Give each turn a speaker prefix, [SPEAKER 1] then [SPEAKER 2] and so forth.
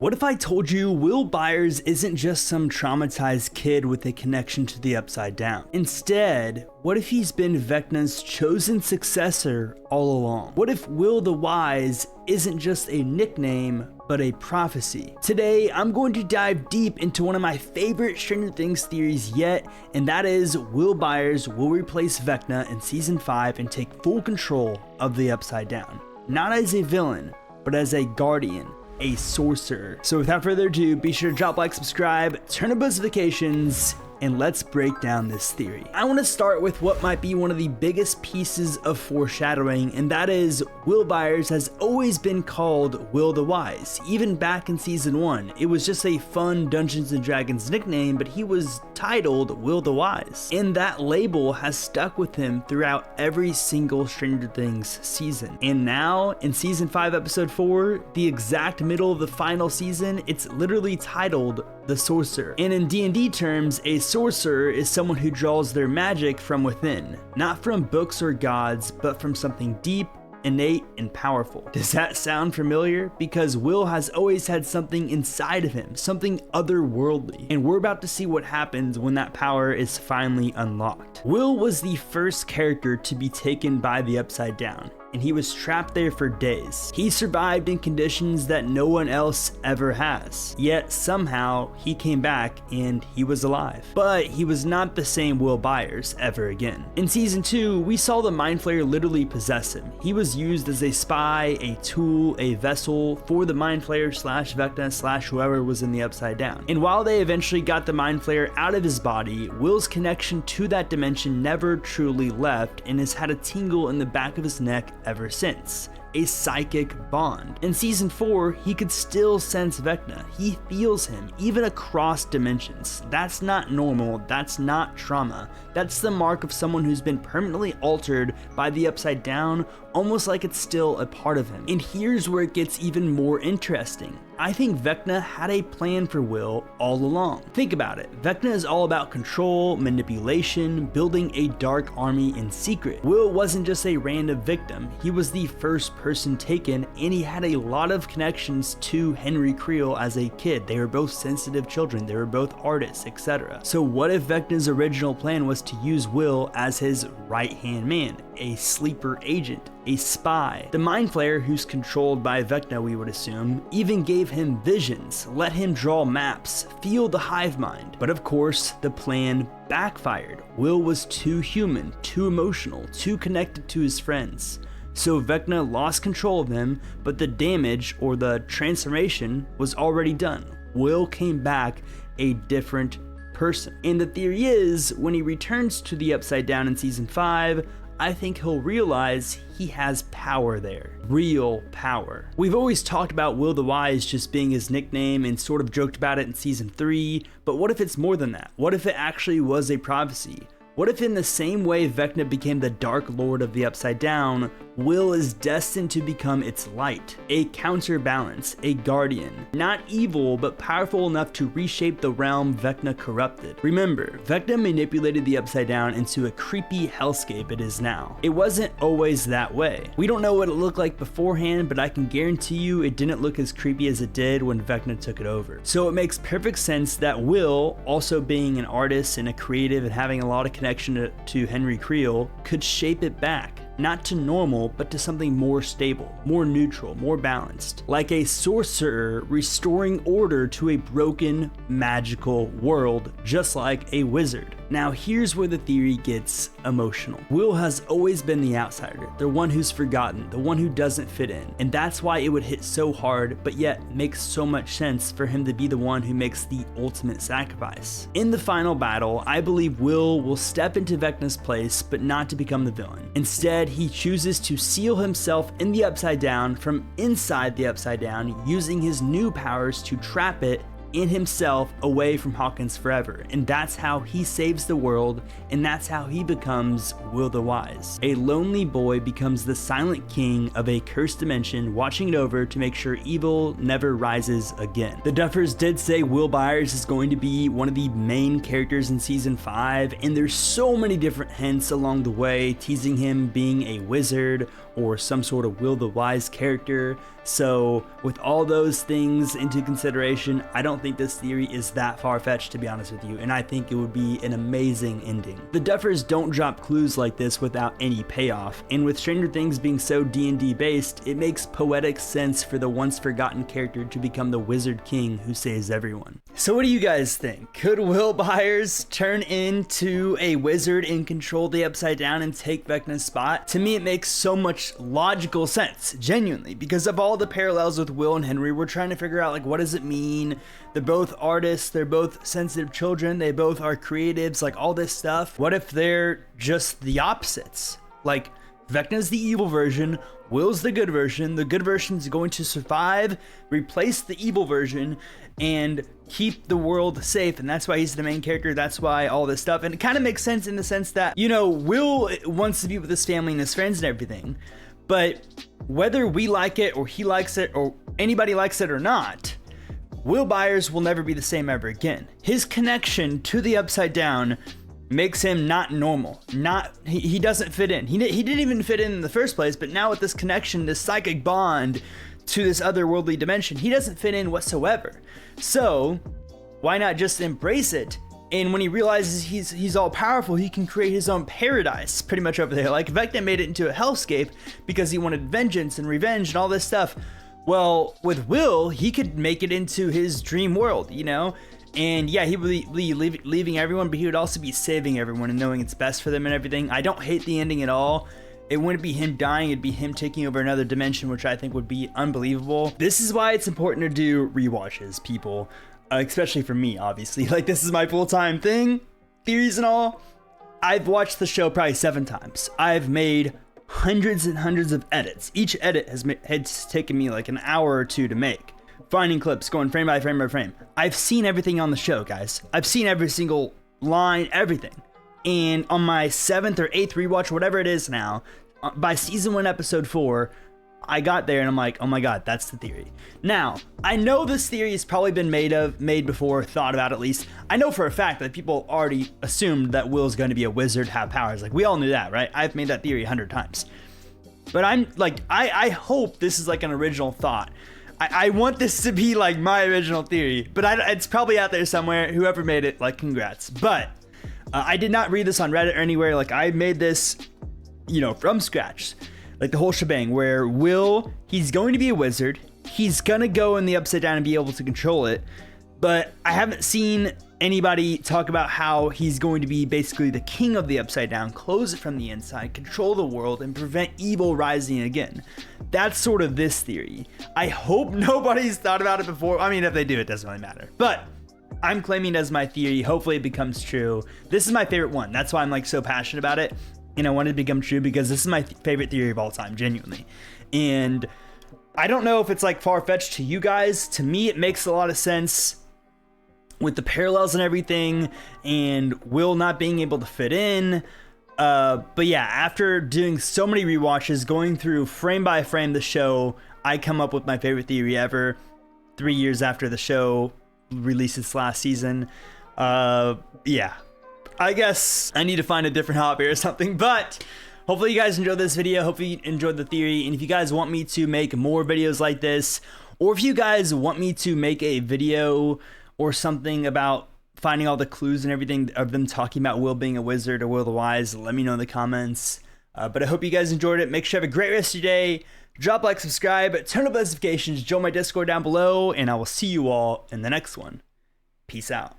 [SPEAKER 1] What if I told you Will Byers isn't just some traumatized kid with a connection to the Upside Down? Instead, what if he's been Vecna's chosen successor all along? What if Will the Wise isn't just a nickname, but a prophecy? Today, I'm going to dive deep into one of my favorite Stranger Things theories yet, and that is Will Byers will replace Vecna in Season 5 and take full control of the Upside Down. Not as a villain, but as a guardian, a sorcerer. So without further ado, be sure to drop a like, subscribe, turn on notifications, and let's break down this theory. I want to start with what might be one of the biggest pieces of foreshadowing, and that is Will Byers has always been called Will the Wise. Even back in Season 1, it was just a fun Dungeons & Dragons nickname, but he was titled Will the Wise. And that label has stuck with him throughout every single Stranger Things season. And now, in Season 5, Episode 4, the exact middle of the final season, it's literally titled the Sorcerer. And in D&D terms, a sorcerer is someone who draws their magic from within, not from books or gods, but from something deep, innate, and powerful. Does that sound familiar? Because Will has always had something inside of him, something otherworldly, and we're about to see what happens when that power is finally unlocked. Will was the first character to be taken by the Upside Down, and he was trapped there for days. He survived in conditions that no one else ever has. Yet somehow he came back and he was alive. But he was not the same Will Byers ever again. In Season 2, we saw the Mind Flayer literally possess him. He was used as a spy, a tool, a vessel for the Mind Flayer / Vecna / whoever was in the Upside Down. And while they eventually got the Mind Flayer out of his body, Will's connection to that dimension never truly left and has had a tingle in the back of his neck ever since. A psychic bond. In Season 4, he could still sense Vecna. He feels him, even across dimensions. That's not normal, that's not trauma. That's the mark of someone who's been permanently altered by the Upside Down, almost like it's still a part of him. And here's where it gets even more interesting. I think Vecna had a plan for Will all along. Think about it. Vecna is all about control, manipulation, building a dark army in secret. Will wasn't just a random victim. He was the first person taken, and he had a lot of connections to Henry Creel as a kid. They were both sensitive children. They were both artists, etc. So what if Vecna's original plan was to use Will as his right-hand man, a sleeper agent, a spy? The Mind Flayer, who's controlled by Vecna, we would assume, even gave him visions, let him draw maps, feel the hive mind. But of course, the plan backfired. Will was too human, too emotional, too connected to his friends. So Vecna lost control of him, but the damage, or the transformation, was already done. Will came back a different person. And the theory is, when he returns to the Upside Down in Season 5, I think he'll realize he has power there. Real power. We've always talked about Will the Wise just being his nickname and sort of joked about it in Season 3, but what if it's more than that? What if it actually was a prophecy? What if in the same way Vecna became the Dark Lord of the Upside Down, Will is destined to become its light, a counterbalance, a guardian, not evil but powerful enough to reshape the realm Vecna corrupted. Remember, Vecna manipulated the Upside Down into a creepy hellscape it is now. It wasn't always that way. We don't know what it looked like beforehand, but I can guarantee you it didn't look as creepy as it did when Vecna took it over. So it makes perfect sense that Will, also being an artist and a creative and having a lot of connection to Henry Creel, could shape it back. Not to normal, but to something more stable, more neutral, more balanced. Like a sorcerer restoring order to a broken, magical world, just like a wizard. Now here's where the theory gets emotional. Will has always been the outsider, the one who's forgotten, the one who doesn't fit in. And that's why it would hit so hard, but yet makes so much sense for him to be the one who makes the ultimate sacrifice. In the final battle, I believe Will step into Vecna's place, but not to become the villain. Instead, he chooses to seal himself in the Upside Down from inside the Upside Down, using his new powers to trap it in himself away from Hawkins forever. And that's how he saves the world, and that's how he becomes Will the Wise. A lonely boy becomes the silent king of a cursed dimension, watching it over to make sure evil never rises again. The Duffers did say Will Byers is going to be one of the main characters in Season 5, and there's so many different hints along the way, teasing him being a wizard or some sort of Will the Wise character. So with all those things into consideration, I don't think this theory is that far-fetched, to be honest with you, and I think it would be an amazing ending. The Duffers don't drop clues like this without any payoff, and with Stranger Things being so D&D based, it makes poetic sense for the once forgotten character to become the Wizard King who saves everyone. So what do you guys think? Could Will Byers turn into a wizard and control the Upside Down and take Vecna's spot? To me, it makes so much logical sense, genuinely, because of all the parallels with Will and Henry. We're trying to figure out, like, what does it mean? They're both artists, they're both sensitive children, they both are creatives, like all this stuff. What if they're just the opposites? Like, Vecna's the evil version, Will's the good version. The good version's going to survive, replace the evil version, and keep the world safe, and that's why he's the main character, that's why all this stuff. And it kind of makes sense in the sense that, you know, Will wants to be with his family and his friends and everything, but whether we like it or he likes it or anybody likes it or not, Will Byers will never be the same ever again. His connection to the Upside Down makes him not normal. He doesn't fit in. He didn't even fit in the first place, but now with this connection, this psychic bond to this otherworldly dimension, he doesn't fit in whatsoever. So why not just embrace it? And when he realizes he's all powerful, he can create his own paradise pretty much over there. Like Vecna made it into a hellscape because he wanted vengeance and revenge and all this stuff. Well, with Will, he could make it into his dream world, you know? And yeah, he would be leaving everyone, but he would also be saving everyone and knowing it's best for them and everything. I don't hate the ending at all. It wouldn't be him dying, it'd be him taking over another dimension, which I think would be unbelievable. This is why it's important to do rewatches, people. Especially for me, obviously. Like, this is my full-time thing, theories and all. I've watched the show probably 7 times. I've made hundreds and hundreds of edits. Each edit has taken me like an hour or 2 to make. Finding clips, going frame by frame by frame. I've seen everything on the show, guys. I've seen every single line, everything. And on my 7th or 8th rewatch, whatever it is now, by season 1, episode 4, I got there and I'm like, oh my god, that's the theory. Now, I know this theory has probably been made before, thought about at least. I know for a fact that people already assumed that Will's going to be a wizard, have powers. Like, we all knew that, right? I've made that theory 100 times. But I'm like, I hope this is like an original thought. I want this to be like my original theory, but it's probably out there somewhere. Whoever made it, like, congrats. But I did not read this on Reddit or anywhere. Like, I made this, you know, from scratch. Like the whole shebang, where Will, he's going to be a wizard. He's gonna go in the Upside Down and be able to control it. But I haven't seen anybody talk about how he's going to be basically the king of the Upside Down, close it from the inside, control the world, and prevent evil rising again. That's sort of this theory. I hope nobody's thought about it before. I mean, if they do, it doesn't really matter. But I'm claiming it as my theory. Hopefully it becomes true. This is my favorite one. That's why I'm like so passionate about it. And I want it to become true because this is my favorite theory of all time, genuinely. And I don't know if it's like far-fetched to you guys. To me, it makes a lot of sense with the parallels and everything, and Will not being able to fit in. But yeah, after doing so many rewatches, going through frame by frame the show, I come up with my favorite theory ever 3 years after the show released its last season. Yeah, I guess I need to find a different hobby or something, but hopefully you guys enjoyed this video. Hopefully you enjoyed the theory, and if you guys want me to make more videos like this, or if you guys want me to make a video or something about finding all the clues and everything of them talking about Will being a wizard or Will the Wise, let me know in the comments. But I hope you guys enjoyed it. Make sure you have a great rest of your day. Drop a like, subscribe, turn on notifications, join my Discord down below, and I will see you all in the next one. Peace out.